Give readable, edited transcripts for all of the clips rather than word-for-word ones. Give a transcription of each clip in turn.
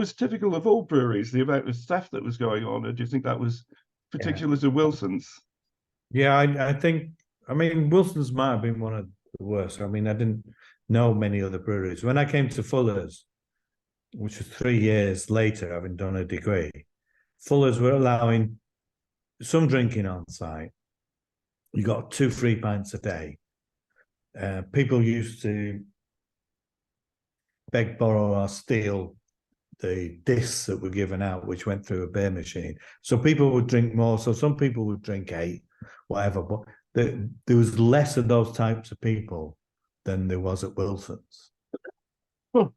was typical of all breweries, the amount of staff that was going on, or do you think that was Yeah, particular to Wilson's? yeah. I think. I mean, Wilson's might have been one of the worst. I mean, I didn't know many other breweries. When I came to Fuller's, which was 3 years later, having done a degree, Fuller's were allowing some drinking on site. You got 2 free pints a day. People used to beg, borrow, or steal the discs that were given out, which went through a beer machine. So people would drink more. So some people would drink 8, whatever. But there was less of those types of people than there was at Wilson's. Huh.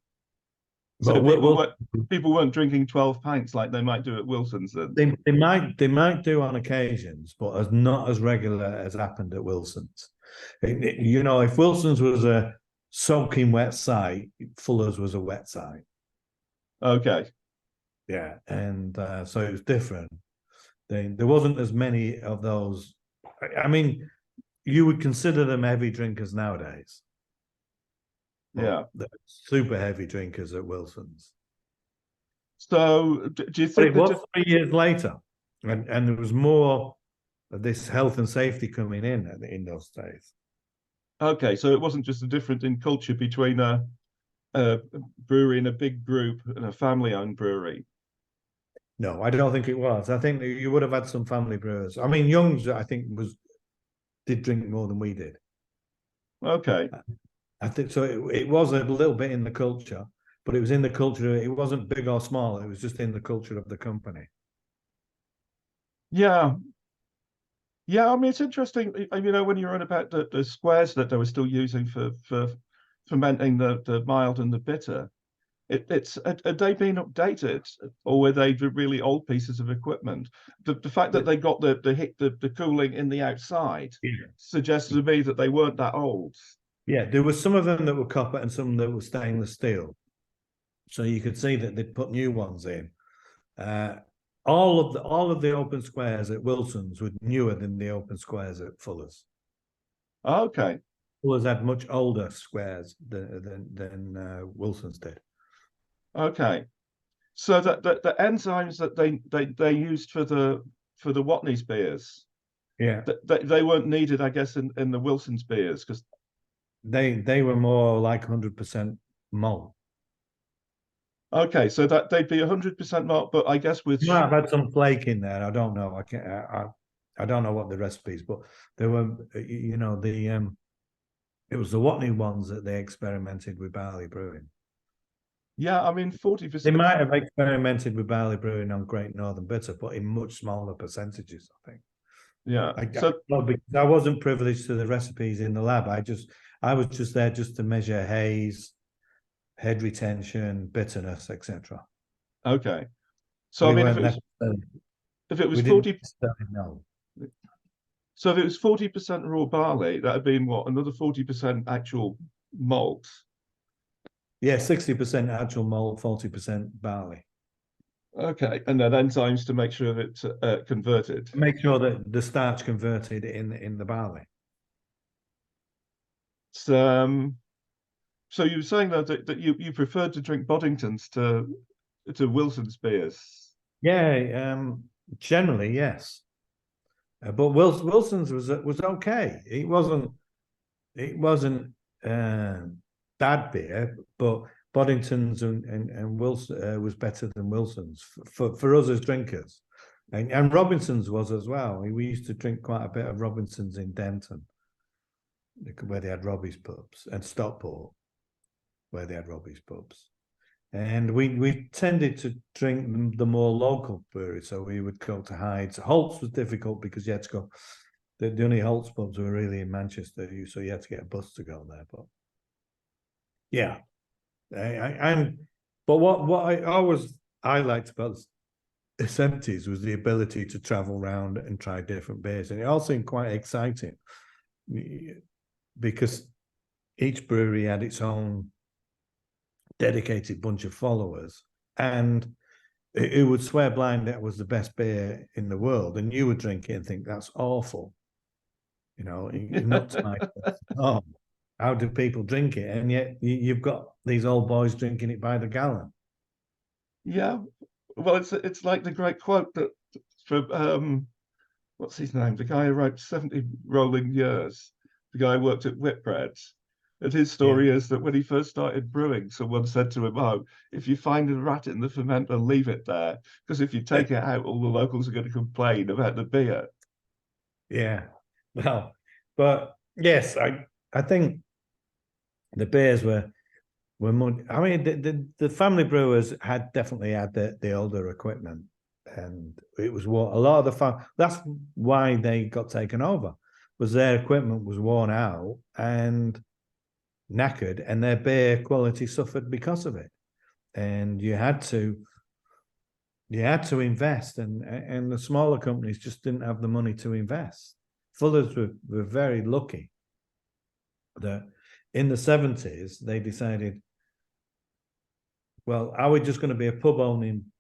So But people weren't drinking 12 pints like they might do at Wilson's then. they might do on occasions, but as not as regular as happened at Wilson's. You know, if Wilson's was a soaking wet site, Fuller's was a wet site. Okay. Yeah, and so it was different. There wasn't as many of those. I mean, you would consider them heavy drinkers nowadays. Yeah. They're super heavy drinkers at Wilson's. So do you But think it was 3 years later, and there was more of this health and safety coming in those days. okay, so it wasn't just a difference in culture between a brewery and a big group and a family-owned brewery. No, I don't think it was. I think you would have had some family brewers. I mean, Young's, I think, did drink more than we did. Okay. I think so. It was a little bit in the culture, but it was in the culture. It wasn't big or small. It was just in the culture of the company. Yeah. Yeah, I mean, it's interesting, you know, when you're on about the squares that they were still using for fermenting the mild and the bitter, it's had they been updated, or were they really old pieces of equipment? The fact that they got the cooling in the outside Yeah. suggests to me that they weren't that old. Yeah, there were some of them that were copper and some that were stainless steel. So you could see that they'd put new ones in. All of the open squares at Wilson's were newer than the open squares at Fuller's. Okay. Fuller's had much older squares than Wilson's did. Okay. So that the enzymes that they used for the Watneys beers, Yeah, they weren't needed, I guess, in the Wilson's beers because they were more like 100% malt. okay, so that they'd be 100% malt, but I guess with You might have had some flake in there. I don't know. I don't know what the recipes, but there were, you know, it was the Watney ones that they experimented with barley brewing. yeah, I mean They 40%. might have experimented with barley brewing on Great Northern Bitter, but in much smaller percentages, I think. Yeah. I wasn't privileged to the recipes in the lab. I was just there just to measure haze, head retention, bitterness, etc. Okay. So We I mean, weren't if it was we didn't 40, necessarily know. so if it was 40% raw barley, that'd been what, another 40% actual malt. Yeah, 60% actual malt, 40% barley. Okay, and then enzymes to make sure it's converted. Make sure that the starch converted in the barley. So, so you were saying that you preferred to drink Boddingtons to Wilson's beers. Yeah, generally yes, but Wilson's was okay. It wasn't bad beer, but Boddington's and Wilson was better than Wilson's for us as drinkers, and Robinsons was as well. We used to drink quite a bit of Robinsons in Denton, where they had Robbie's pubs, and Stockport, where they had Robbie's pubs. And we tended to drink the more local breweries, so we would go to Hyde's. Holts was difficult because you had to go. The only Holts pubs were really in Manchester, so you had to get a bus to go there. But yeah, but what I liked about the 70s was the ability to travel around and try different beers, and it all seemed quite exciting because each brewery had its own dedicated bunch of followers, and it would swear blind that was the best beer in the world, and you would drink it and think that's awful, you know, not to my oh, how do people drink it? And yet you've got these old boys drinking it by the gallon. Yeah. Well, it's like the great quote that from what's his name? The guy who wrote 70 Rolling Years, the guy who worked at Whitbreads. And his Yeah. story is that when he first started brewing, someone said to him, "Oh, if you find a rat in the fermenter, leave it there. Because if you take it out, all the locals are going to complain about the beer." Yeah. Well, but yes, I think the beers were more. I mean, the family brewers had definitely had the older equipment, and it was what a lot of the fun. That's why they got taken over, was their equipment was worn out and knackered, and their beer quality suffered because of it. And you had to invest, and the smaller companies just didn't have the money to invest. Fullers were very lucky that in the 70s they decided, well, are we just going to be a pub owning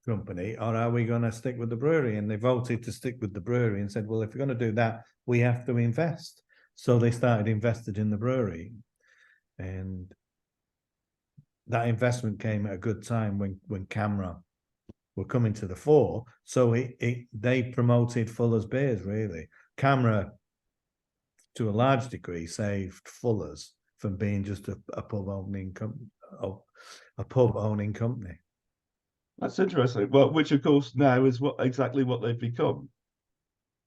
company, or are we going to stick with the brewery? And they voted to stick with the brewery and said, well, if we're going to do that, we have to invest. So they started invested in the brewery, and that investment came at a good time when CAMRA were coming to the fore. So they promoted Fuller's beers, really. CAMRA, to a large degree, saved Fuller's from being just a pub owning company. That's interesting. Well, which of course now is exactly what they've become.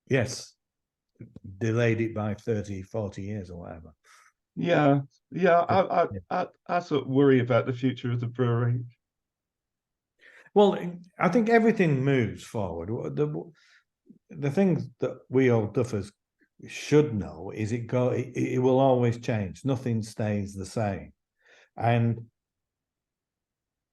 Yes, delayed it by 30, 40 years or whatever. Yeah, yeah. But, I sort of worry about the future of the brewery. well, I think everything moves forward. The thing that we old duffers should know is it will always change. Nothing stays the same. And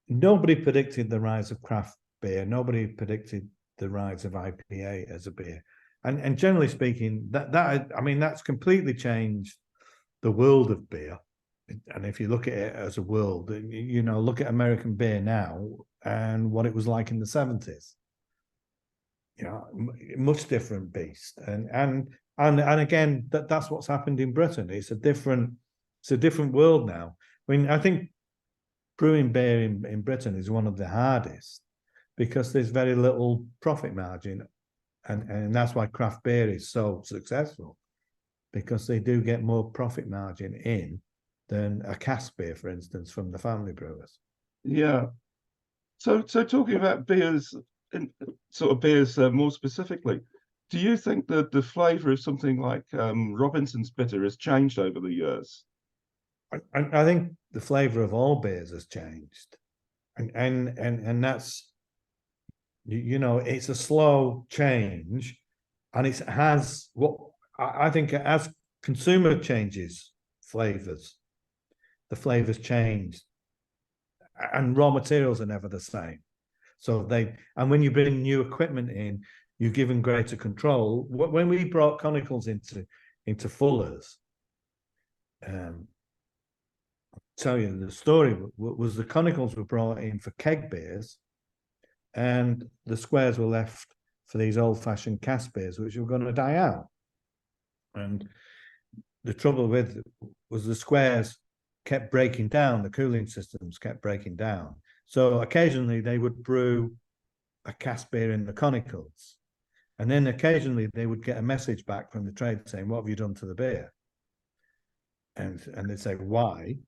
nobody predicted the rise of craft beer. Nobody predicted the rise of IPA as a beer. And generally speaking, that's completely changed the world of beer. And if you look at it as a world, look at American beer now and what it was like in the 70s. Much different beast. And again, that's what's happened in Britain. It's a different world now. I mean, I think brewing beer in Britain is one of the hardest because there's very little profit margin. And that's why craft beer is so successful, because they do get more profit margin in than a cask beer, for instance, from the family brewers. Yeah. So talking about beers, and sort of beers more specifically, do you think that the flavour of something like Robinsons Bitter has changed over the years? I think the flavour of all beers has changed, and that's it's a slow change, and it has what I think as consumer changes flavors, the flavors change, and raw materials are never the same. So and when you bring new equipment in, you're given greater control. When we brought conicals into Fuller's, tell you the story was the conicals were brought in for keg beers, and the squares were left for these old-fashioned cask beers, which were going to die out. And the trouble with was the squares kept breaking down, the cooling systems kept breaking down. So occasionally they would brew a cask beer in the conicals, and then occasionally they would get a message back from the trade saying, "What have you done to the beer?" And they'd say, "Why?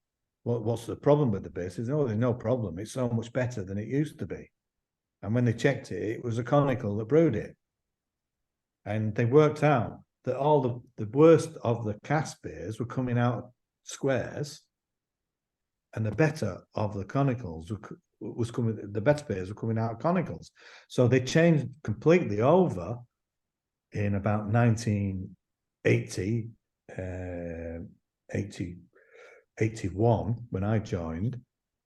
What's the problem with the beer?" Says, "Oh, there's no problem. It's so much better than it used to be." And when they checked it, it was a conical that brewed it. And they worked out that all the worst of the cask beers were coming out squares, and the better of the conicals was coming. The better beers were coming out conicals. So they changed completely over in about 1980, 81 when I joined.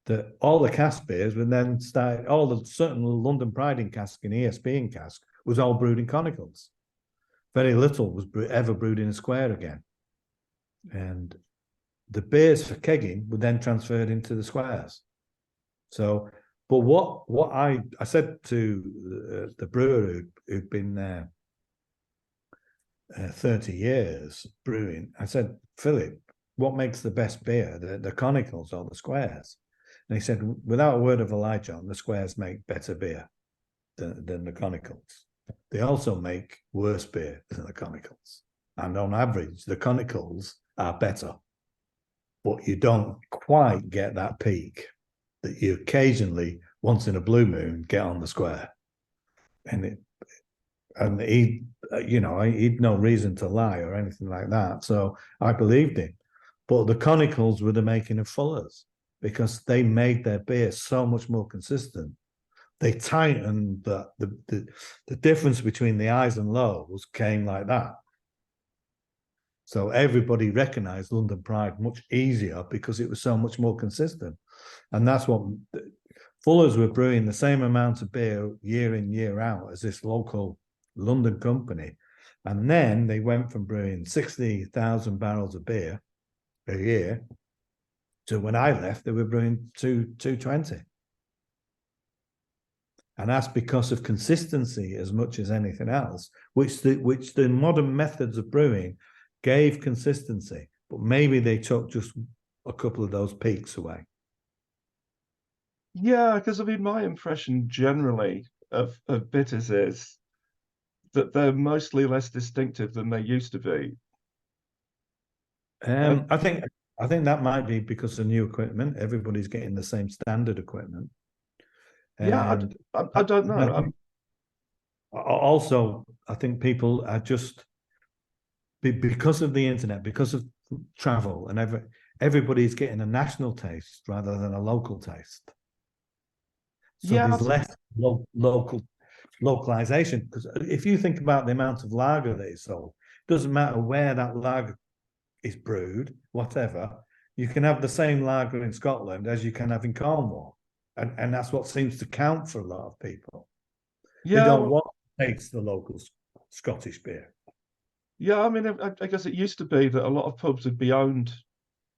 That all the cask beers would then start. All the certain London Pride in cask and ESB in cask was all brewed in conicals. Very little was ever brewed in a square again. And the beers for kegging were then transferred into the squares. So, but what I said to the brewer who'd been there 30 years brewing, I said, "Philip, what makes the best beer, the conicals or the squares?" And he said, without a word of a lie, John, the squares make better beer than the conicals. They also make worse beer than the conicals. And on average, the conicals are better. But you don't quite get that peak that you occasionally, once in a blue moon, get on the square. And he, he'd no reason to lie or anything like that. So I believed him. But the conicals were the making of Fuller's, because they made their beer so much more consistent. They tightened the difference between the highs and lows came like that. So everybody recognized London Pride much easier because it was so much more consistent. And that's what Fuller's were brewing the same amount of beer year in, year out as this local London company. And then they went from brewing 60,000 barrels of beer a year to when I left, they were brewing 220. And that's because of consistency as much as anything else, which the modern methods of brewing gave consistency, but maybe they took just a couple of those peaks away. Yeah, because I mean, my impression generally of bitters is that they're mostly less distinctive than they used to be. I think that might be because of new equipment. Everybody's getting the same standard equipment. Yeah, I don't know. Also, I think people are just because of the internet, because of travel, and everybody's getting a national taste rather than a local taste. So Yeah, there's less localization. Because if you think about the amount of lager that is sold, it doesn't matter where that lager is brewed, whatever. You can have the same lager in Scotland as you can have in Cornwall, and that's what seems to count for a lot of people. They don't want to taste the local Scottish beer. Yeah, I mean, I guess it used to be that a lot of pubs would be owned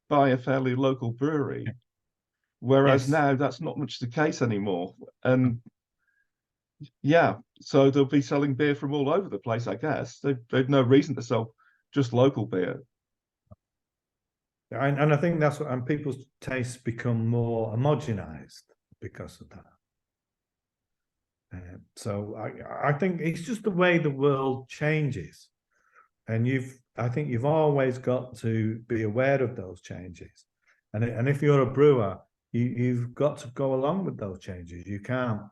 by a fairly local brewery, whereas now that's not much the case anymore. And yeah, so they'll be selling beer from all over the place, I guess. They've no reason to sell just local beer. And I think that's what, and people's tastes become more homogenized because of that. So I think it's just the way the world changes. And I think you've always got to be aware of those changes. And if you're a brewer, you've got to go along with those changes. You can't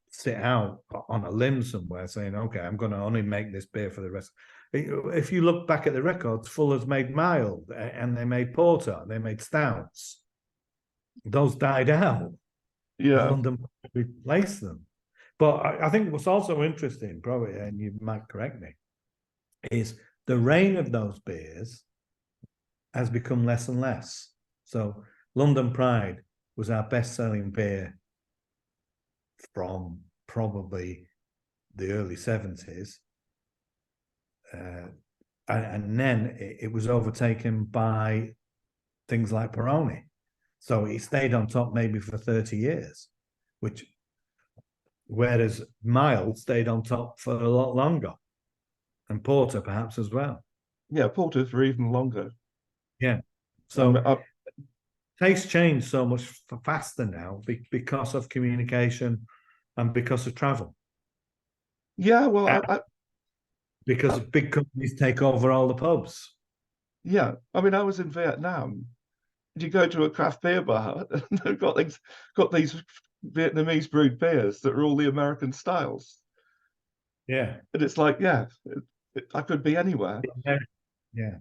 sit out on a limb somewhere saying, okay, I'm going to only make this beer for the rest. If you look back at the records, Fuller's made mild and they made porter, they made stouts. Those died out. Yeah. London replaced them. But I think what's also interesting, probably, and you might correct me, is the reign of those beers has become less and less. So London Pride was our best-selling beer from probably the early 70s. And then it was overtaken by things like Peroni. So it stayed on top maybe for 30 years, whereas mild stayed on top for a lot longer. And porter perhaps as well. Yeah, porter for even longer. Yeah. So tastes change so much faster now because of communication and because of travel. Yeah, well, because big companies take over all the pubs. Yeah, I mean, I was in Vietnam. You go to a craft beer bar, and they've got these Vietnamese brewed beers that are all the American styles. Yeah, and it's like, yeah, I could be anywhere. Yeah.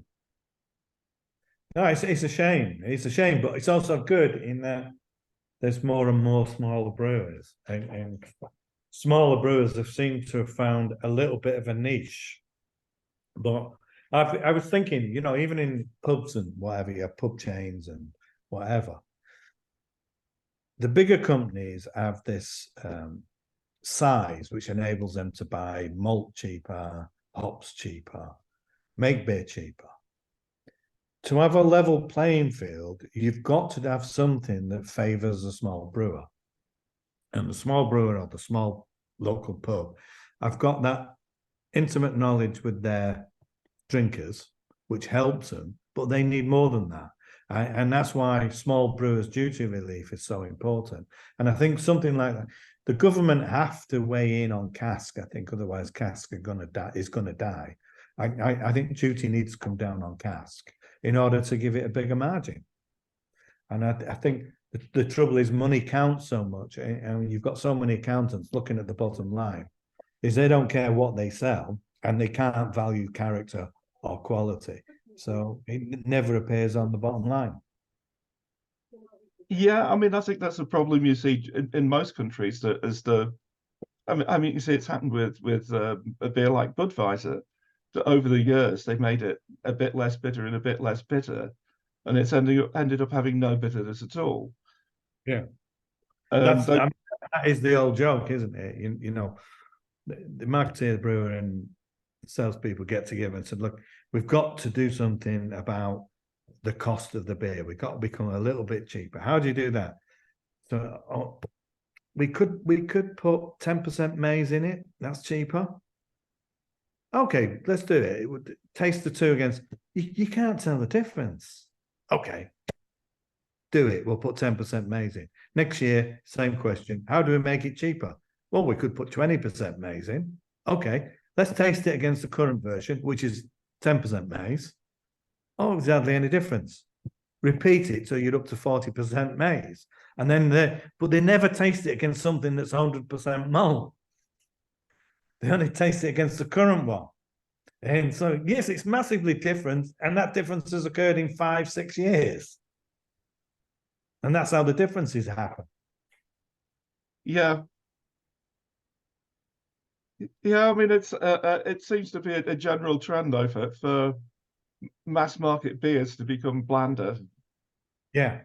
No, it's a shame. It's a shame, but it's also good in that there's more and more smaller brewers, and smaller brewers have seemed to have found a little bit of a niche. But I was thinking, even in pubs and whatever, you have pub chains and whatever, the bigger companies have this size which enables them to buy malt cheaper, hops cheaper, make beer cheaper. To have a level playing field, you've got to have something that favors a small brewer. And the small brewer or the small local pub, I've got that intimate knowledge with their drinkers, which helps them, but they need more than that. And that's why small brewers duty relief is so important. And I think something like that, the government have to weigh in on cask. I think otherwise cask is going to die. I think duty needs to come down on cask in order to give it a bigger margin. And I think the trouble is money counts so much, and you've got so many accountants looking at the bottom line, is they don't care what they sell, and they can't value character or quality. So it never appears on the bottom line. Yeah, I mean, I think that's a problem you see in most countries. That as I mean, you see it's happened with a beer like Budweiser. That over the years they've made it a bit less bitter and a bit less bitter, and it's ended up having no bitterness at all. Yeah, And that is the old joke, isn't it? You know, the marketeer, the brewer, and salespeople get together and said, "Look, we've got to do something about the cost of the beer. We've got to become a little bit cheaper. How do you do that?" So we could put 10% maize in it. That's cheaper. Okay, let's do it. It would taste the two against. You can't tell the difference. Okay, do it. We'll put 10% maize in. Next year, same question. How do we make it cheaper? Well, we could put 20% maize in. Okay, let's taste it against the current version, which is 10% maize. Oh, there's hardly any difference. Repeat it till you're up to 40% maize. And then but they never taste it against something that's 100% malt. They only taste it against the current one. And so, yes, it's massively different. And that difference has occurred in 5-6 years. And that's how the differences happen. yeah, yeah. I mean, it seems to be a general trend though for mass market beers to become blander. Yeah.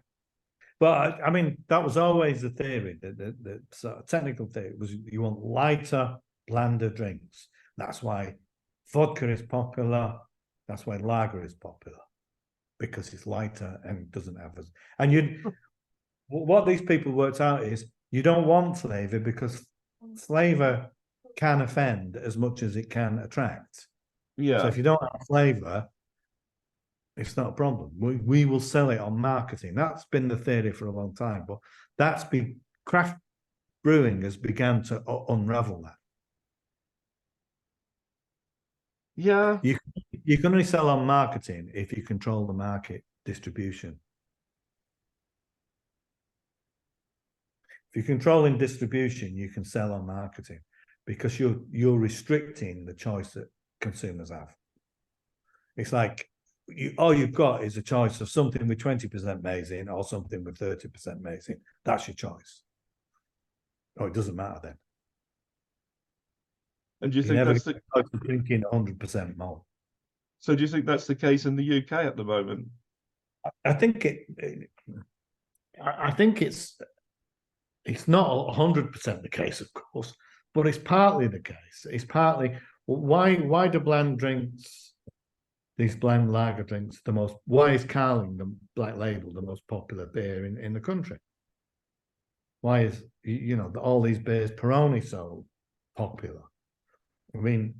But I mean, that was always the theory. The sort of technical theory was you want lighter, blander drinks. That's why vodka is popular. That's why lager is popular, because it's lighter and doesn't have as. And what these people worked out is you don't want flavour because flavour can offend as much as it can attract. Yeah. So if you don't have flavour, it's not a problem. We will sell it on marketing. That's been the theory for a long time, but that's been craft brewing has begun to unravel that. Yeah. You can only sell on marketing if you control the market distribution. If you're controlling distribution, you can sell on marketing because you're restricting the choice that consumers have. It's like all you've got is a choice of something with 20% maize in or something with 30% maize in. That's your choice. Oh, it doesn't matter then. And do you think that's drinking 100% malt? So do you think that's the case in the UK at the moment? I think it's not 100% the case, of course, but it's partly the case. It's partly why do bland drinks, these bland lager drinks, why is Carling, the Black Label, the most popular beer in the country? Why is all these beers, Peroni, so popular? I mean,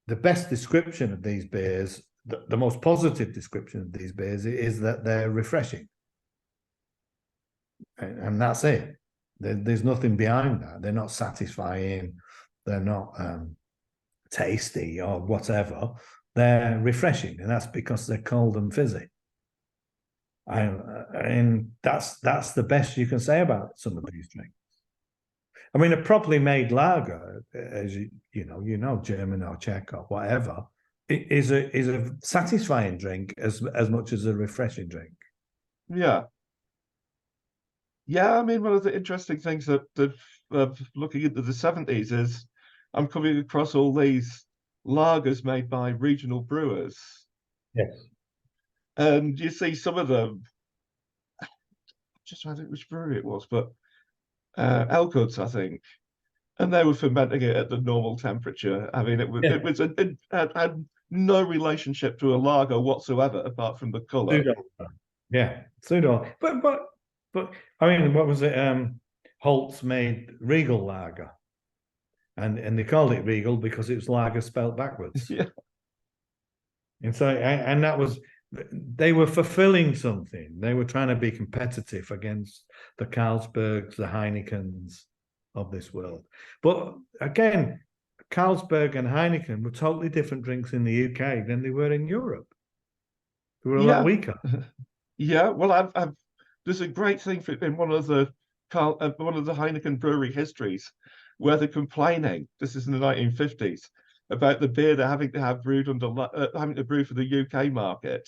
the best description of these beers, the most positive description of these beers is that they're refreshing. And that's it. There's nothing behind that. They're not satisfying. They're not tasty or whatever. They're refreshing, and that's because they're cold and fizzy. And that's the best you can say about some of these drinks. I mean, a properly made lager, as you know, German or Czech or whatever, is a satisfying drink as much as a refreshing drink. Yeah. Yeah, I mean, one of the interesting things that looking into the 70s is I'm coming across all these lagers made by regional brewers. Yes. And you see some of them, just trying to think which brewery it was, but Elkhuts, I think. And they were fermenting it at the normal temperature. I mean, it had no relationship to a lager whatsoever, apart from the color. Pseudo. Yeah, pseudo. But I mean, what was it? Holts made Regal lager, and they called it Regal because it was lager spelt backwards. Yeah. And so, and that was they were fulfilling something. They were trying to be competitive against the Carlsbergs, the Heinekens of this world. But again, Carlsberg and Heineken were totally different drinks in the UK than they were in Europe. They were a lot Yeah, weaker. yeah. Well, there's a great thing in one of the Heineken brewery histories where they're complaining. This is in the 1950s about the beer they're having to have brewed having to brew for the UK market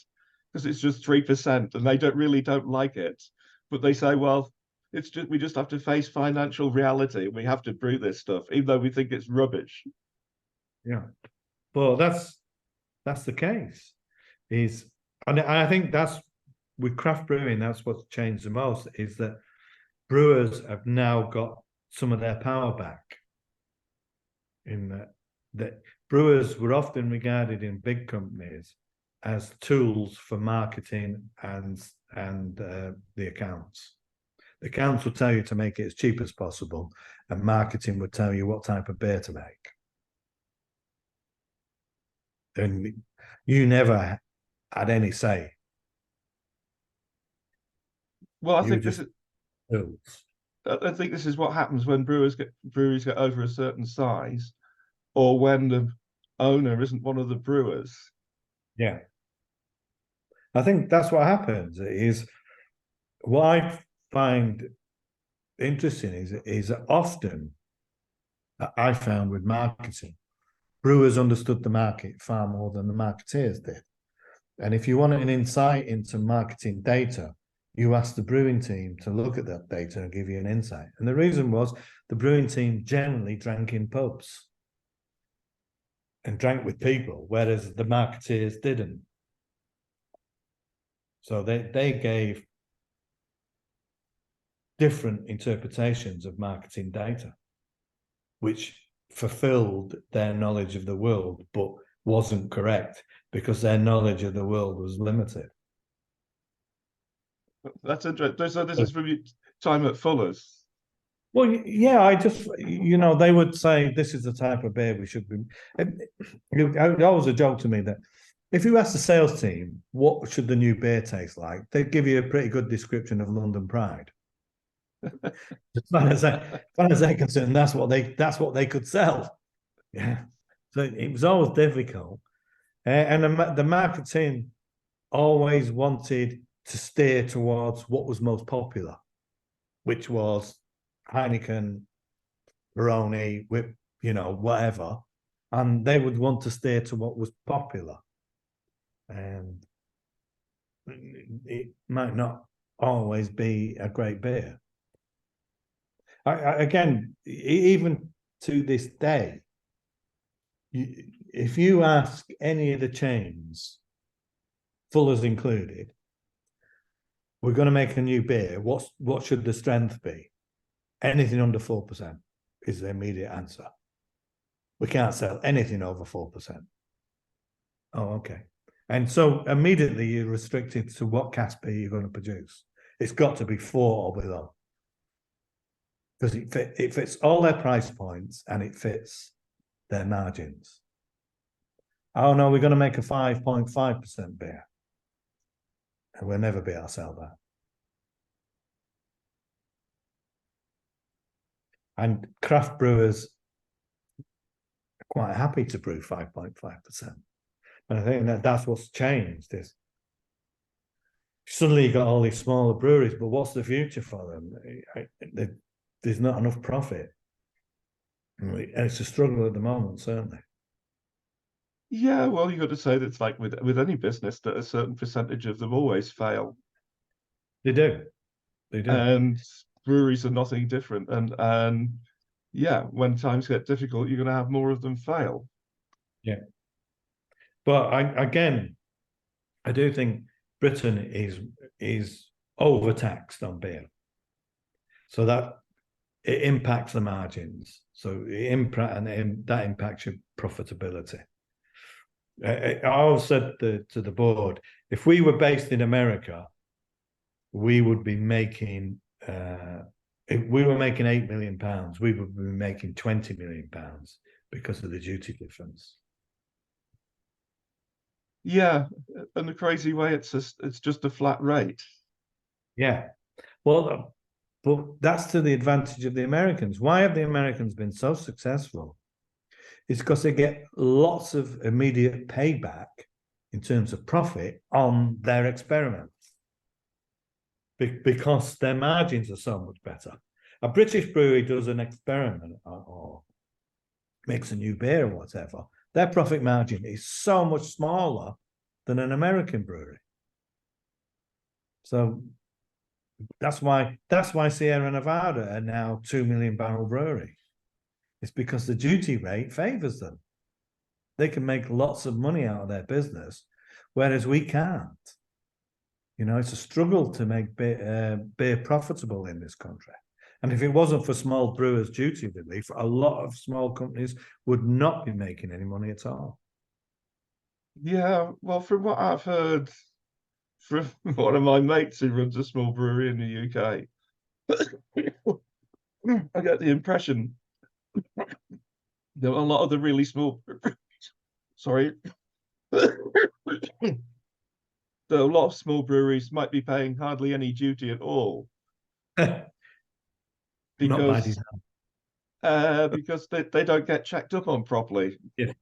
because it's just 3% and they don't like it. But they say, well, we just have to face financial reality and we have to brew this stuff, even though we think it's rubbish. Yeah. Well, that's the case. And I think that's with craft brewing, that's what's changed the most, is that brewers have now got some of their power back. In that brewers were often regarded in big companies as tools for marketing and the accounts. The accounts will tell you to make it as cheap as possible, and marketing would tell you what type of beer to make. And you never had any say. Well, I think this is what happens when breweries get over a certain size, or when the owner isn't one of the brewers. Yeah, I think that's what happens. Is what I find interesting is that often I found with marketing, brewers understood the market far more than the marketeers did. And if you want an insight into marketing data, you ask the brewing team to look at that data and give you an insight. And the reason was the brewing team generally drank in pubs and drank with people, whereas the marketeers didn't. So they gave different interpretations of marketing data, which fulfilled their knowledge of the world, but wasn't correct because their knowledge of the world was limited. That's interesting. So this is from your time at Fuller's. Well, yeah, I just, they would say this is the type of beer we should be. It always a joke to me that if you ask the sales team, what should the new beer taste like? They'd give you a pretty good description of London Pride. As far as they're concerned, that's what they could sell. Yeah. So it was always difficult. And the marketing always wanted to steer towards what was most popular, which was Heineken, Baroni, with whatever, and they would want to steer to what was popular, and it might not always be a great beer. Again, even to this day, if you ask any of the chains, Fuller's included, we're going to make a new beer. What should the strength be? Anything under 4% is the immediate answer. We can't sell anything over 4%. Oh, okay. And so immediately you're restricted to what cask beer you're going to produce. It's got to be 4 or below. Because it fits all their price points and it fits their margins. Oh, no, we're going to make a 5.5% beer. And we'll never be able to sell that. And craft brewers are quite happy to brew 5.5%. And I think that's what's changed is suddenly you got all these smaller breweries, but what's the future for them? There's not enough profit. And it's a struggle at the moment, certainly. Yeah, well, you got to say that it's like with any business that a certain percentage of them always fail. They do. They do. And breweries are nothing different. And yeah, when times get difficult, you're going to have more of them fail. Yeah. But I do think Britain is overtaxed on beer. So that it impacts the margins. So that impacts your profitability. I always said to the board, if we were based in America, we would be making, if we were making £8 million, we would be making £20 million because of the duty difference. Yeah, in the crazy way, it's just a flat rate. Yeah. Well, but that's to the advantage of the Americans. Why have the Americans been so successful? It's because they get lots of immediate payback in terms of profit on their experiments because their margins are so much better. A British brewery does an experiment or makes a new beer or whatever, their profit margin is so much smaller than an American brewery. So that's why Sierra Nevada are now 2 million barrel brewery. It's because the duty rate favors them. They can make lots of money out of their business, whereas we can't. You know, it's a struggle to make beer profitable in this country. And if it wasn't for small brewers' duty relief, a lot of small companies would not be making any money at all. Yeah, well, from what I've heard from one of my mates who runs a small brewery in the UK, I get the impression that a lot of the really small, sorry, that a lot of small breweries might be paying hardly any duty at all Not by because design. because they don't get checked up on properly. Yeah.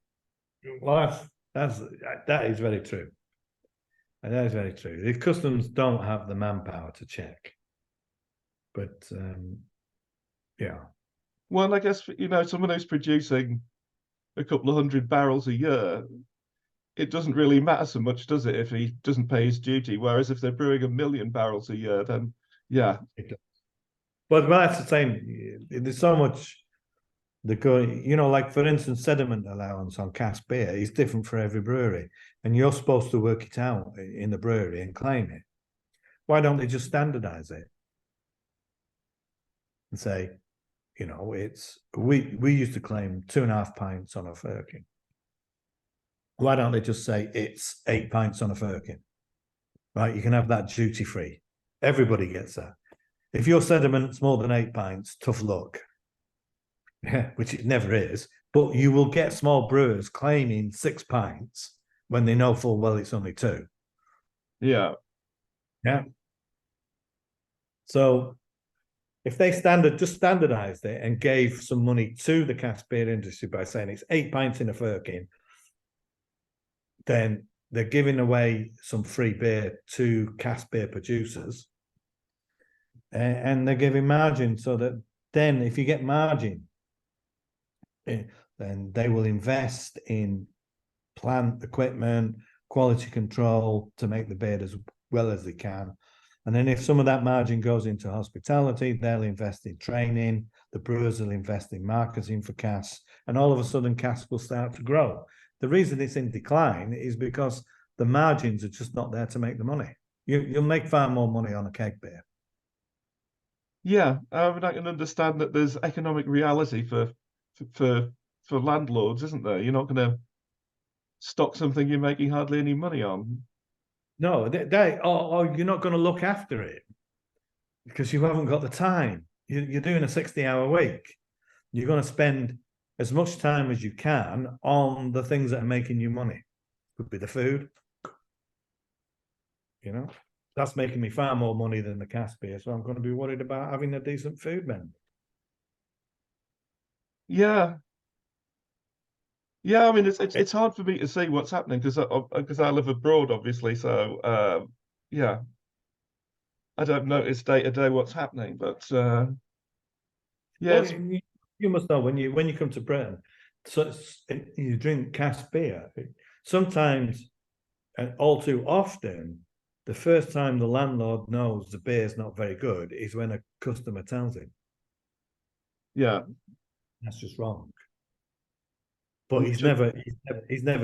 Well, that is very true. And that is very true. The customs don't have the manpower to check. But yeah. Well, I guess someone who's producing a couple of hundred barrels a year, it doesn't really matter so much, does it, if he doesn't pay his duty? Whereas if they're brewing 1 million barrels a year, then yeah. But that's the same. There's so much like for instance, sediment allowance on cask beer is different for every brewery. And you're supposed to work it out in the brewery and claim it. Why don't they just standardize it? And say, it's we used to claim 2.5 pints on a firkin. Why don't they just say it's 8 pints on a firkin? Right, you can have that duty free. Everybody gets that. If your sediment's more than 8 pints, tough luck. Yeah, which it never is. But you will get small brewers claiming 6 pints when they know full well it's only 2. Yeah. Yeah. So if they standardized it and gave some money to the cask beer industry by saying it's 8 pints in a firkin, then they're giving away some free beer to cask beer producers, and they're giving margin so that then if you get margin, then they will invest in plant equipment, quality control to make the beer as well as they can. And then if some of that margin goes into hospitality, they'll invest in training, the brewers will invest in marketing for cask, and all of a sudden cask will start to grow. The reason it's in decline is because the margins are just not there to make the money. You'll make far more money on a keg beer. Yeah, I mean, I can understand that there's economic reality for landlords, isn't there? You're not going to stock something you're making hardly any money on. No, or you're not going to look after it because you haven't got the time. You're doing a 60-hour week. You're going to spend as much time as you can on the things that are making you money. Could be the food. That's making me far more money than the cask beer, so I'm going to be worried about having a decent food menu. Yeah. Yeah, I mean it's hard for me to see what's happening because I live abroad, obviously. So yeah, I don't notice day to day what's happening, but yeah, Well, you must know when you come to Britain, so you drink cask beer. Sometimes, and all too often, the first time the landlord knows the beer's not very good is when a customer tells him. yeah, That's just wrong. But he's never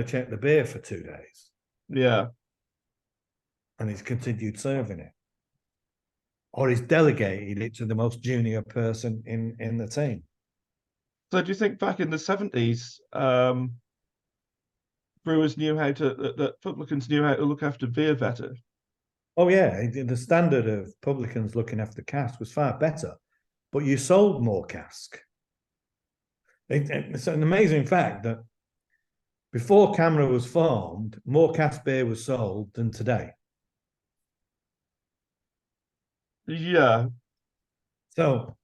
checked the beer for 2 days, yeah. and he's continued serving it, or he's delegated it to the most junior person in the team. So do you think back in the 70s, brewers knew how to that publicans knew how to look after beer better? Oh yeah, the standard of publicans looking after cask was far better, but you sold more cask. It's an amazing fact that before CAMRA was formed, more cask beer was sold than today. Yeah. So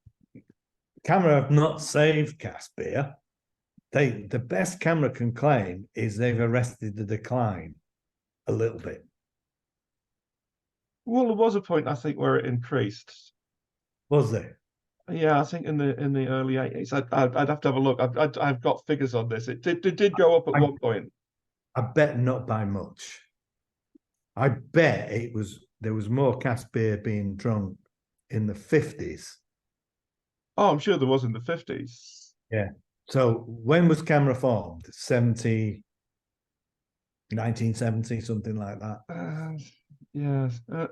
CAMRA have not saved cask beer. The best CAMRA can claim is they've arrested the decline a little bit. Well, there was a point I think where it increased. Was there? Yeah, I think in the early 80s. I'd have to have a look. I've got figures on this. It did go up at one point. I bet not by much. I bet there was more cask beer being drunk in the 50s. Oh, I'm sure there was in the 50s. Yeah. So when was CAMRA formed? 1970, something like that. Yes. It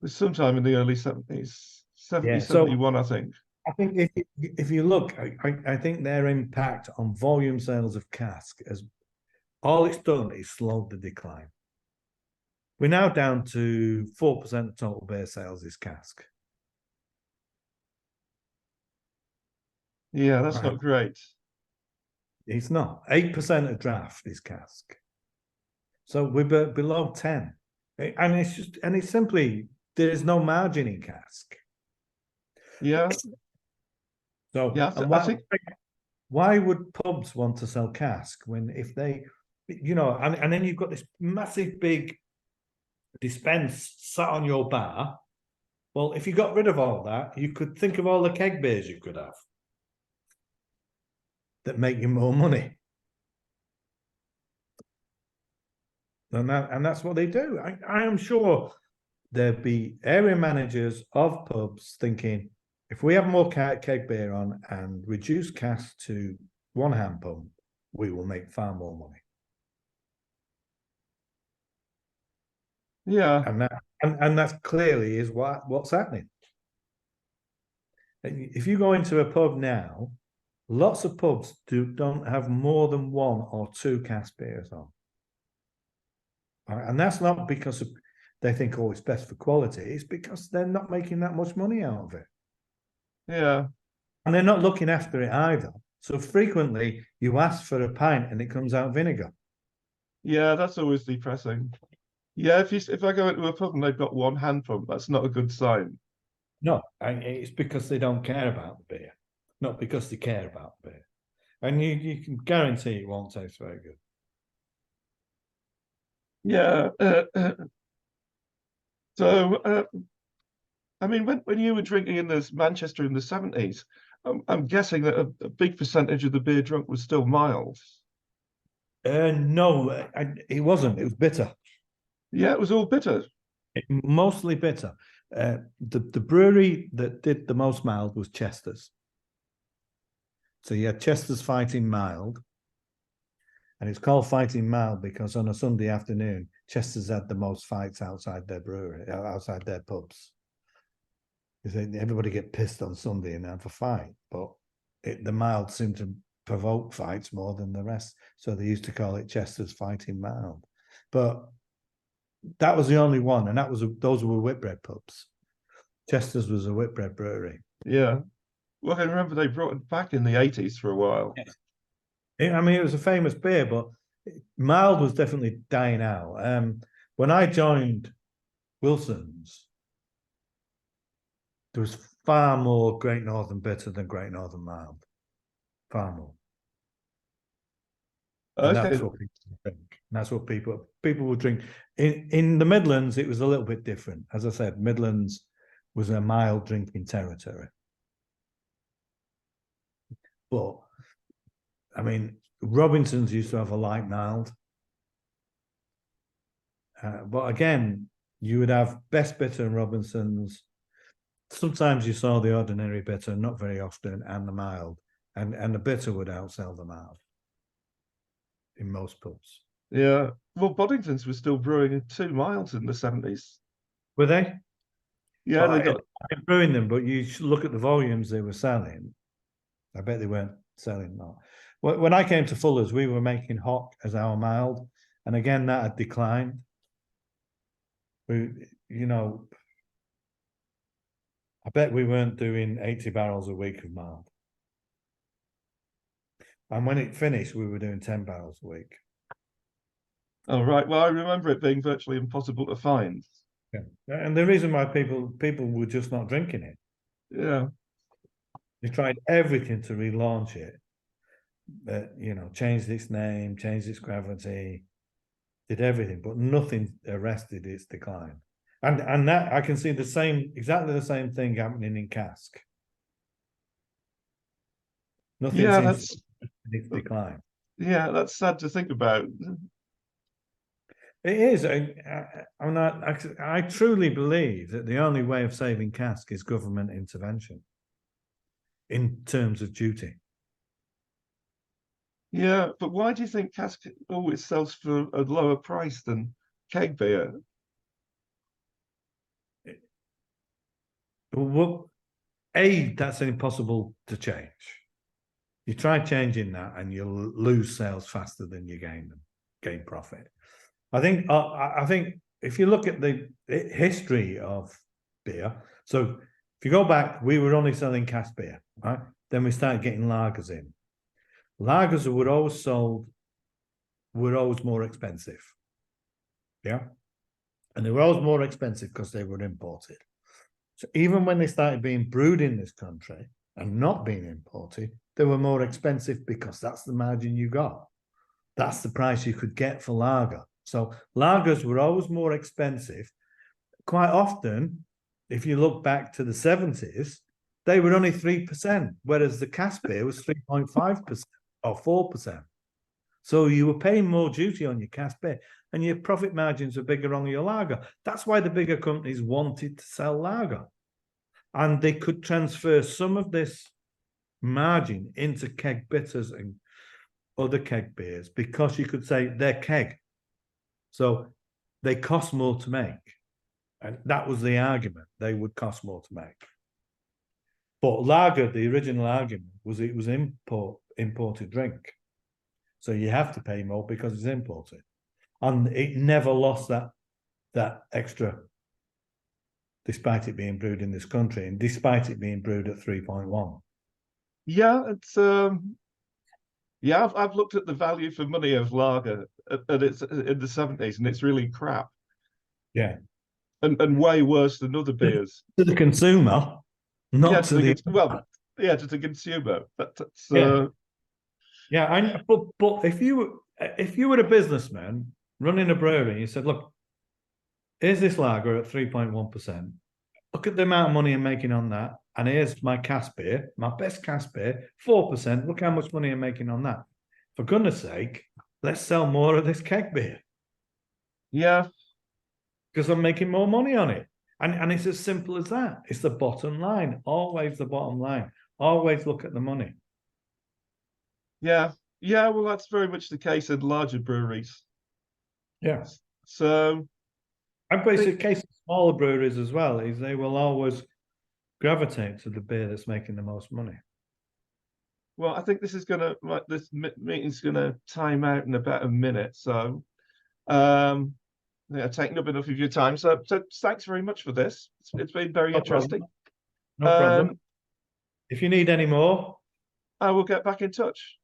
was sometime in the early 70s. 70, Yeah. So 71, I think. I think if you look, I think their impact on volume sales of cask has all it's done is slowed the decline. We're now down to 4% of total beer sales is cask. Yeah, that's Right. not great. It's not. 8% of draft is cask. So we're below 10. And it's simply, there is no margin in cask. Yeah. So, Yeah, and I think why would pubs want to sell cask when if they, and then you've got this massive big dispense sat on your bar. Well, if you got rid of all that, you could think of all the keg beers you could have that make you more money. And that's what they do. I am sure there'd be area managers of pubs thinking, if we have more keg beer on and reduce cask to one hand pump, we will make far more money. yeah. And that clearly is what's happening. If you go into a pub now, lots of pubs don't have more than one or two cask beers on. And that's not because they think, oh, it's best for quality. It's because they're not making that much money out of it. Yeah. And they're not looking after it either. So frequently you ask for a pint and it comes out vinegar. Yeah, that's always depressing. Yeah, if I go into a pub and they've got one hand pump, that's not a good sign. No, it's because they don't care about the beer, not because they care about the beer. And you can guarantee it won't taste very good. Yeah. So, I mean, when you were drinking in this Manchester in the 70s, I'm guessing that a big percentage of the beer drunk was still mild. No, it wasn't. It was bitter. Yeah, it was all bitter. Mostly bitter. The brewery that did the most mild was Chester's. So you had Chester's Fighting Mild. And it's called Fighting Mild because on a Sunday afternoon, Chester's had the most fights outside their brewery, outside their pubs. Everybody get pissed on Sunday and have a fight, but the mild seemed to provoke fights more than the rest. So they used to call it Chester's Fighting Mild. But that was the only one, and those were Whitbread pubs. Chester's was a Whitbread brewery. Yeah. Well, I remember they brought it back in the 80s for a while. Yes. I mean, it was a famous beer, but mild was definitely dying out. When I joined Wilson's, there was far more Great Northern Bitter than Great Northern Mild. Far more. And Okay. that's what people think. And that's what people will drink. In the Midlands, it was a little bit different. As I said, Midlands was a mild drinking territory. But, I mean, Robinsons used to have a light mild. But again, you would have Best Bitter and Robinsons. Sometimes you saw the ordinary bitter, not very often, and the mild. And the bitter would outsell the mild in most pubs. Yeah. Well, Boddington's was still brewing 2 miles in the 70s. Were they? Yeah, they got. I've been brewing them, but you look at the volumes they were selling. I bet they weren't selling more. When I came to Fuller's, we were making Hock as our mild, and again that had declined. I bet we weren't doing 80 barrels a week of mild. And when it finished, we were doing 10 barrels a week. Oh, right. Well, I remember it being virtually impossible to find. Yeah. And the reason why people were just not drinking it, Yeah. they tried everything to relaunch it, but changed its name, changed its gravity, did everything, but nothing arrested its decline. And that I can see exactly the same thing happening in cask. Nothing Yeah, seems to its decline. yeah, that's sad to think about. It is. I truly believe that the only way of saving cask is government intervention in terms of duty. Yeah, but why do you think cask always sells for a lower price than keg beer? Well, that's impossible to change. You try changing that, and you'll lose sales faster than you gain profit. I think if you look at the history of beer, so if you go back, we were only selling cask beer, right? Then we started getting lagers in. Lagers were always more expensive. Yeah. And they were always more expensive because they were imported. So even when they started being brewed in this country and not being imported, they were more expensive because that's the margin you got. That's the price you could get for lager. So lagers were always more expensive. Quite often, if you look back to the 70s, they were only 3%, whereas the cask beer was 3.5% or 4%. So you were paying more duty on your cask beer, and your profit margins were bigger on your lager. That's why the bigger companies wanted to sell lager. And they could transfer some of this margin into keg bitters and other keg beers because you could say they're keg. So they cost more to make. And that was the argument. They would cost more to make. But lager, the original argument was it was imported drink. So you have to pay more because it's imported. And it never lost that extra, despite it being brewed in this country and despite it being brewed at 3.1. Yeah, it's yeah, I've looked at the value for money of lager, and it's in the 70s, and it's really crap. Yeah. And way worse than other beers. To the consumer, not to the well, yeah, to the consumer. That's yeah. But if you were a businessman running a brewery, you said, look, here's this lager at 3.1%. Look at the amount of money I'm making on that. And here's my cask beer, my best cask beer, 4%. Look how much money I'm making on that. For goodness sake, let's sell more of this keg beer. Yeah. Because I'm making more money on it. And it's as simple as that. It's the bottom line. Always the bottom line. Always look at the money. Yeah. Yeah, well, that's very much the case in larger breweries. Yeah. So And but it's a case of smaller breweries as well, is they will always gravitate to the beer that's making the most money. well, I think this meeting's gonna time out in about a minute. So yeah, taking up enough of your time. So thanks very much for this. It's been very interesting. No problem. If you need any more, I will get back in touch.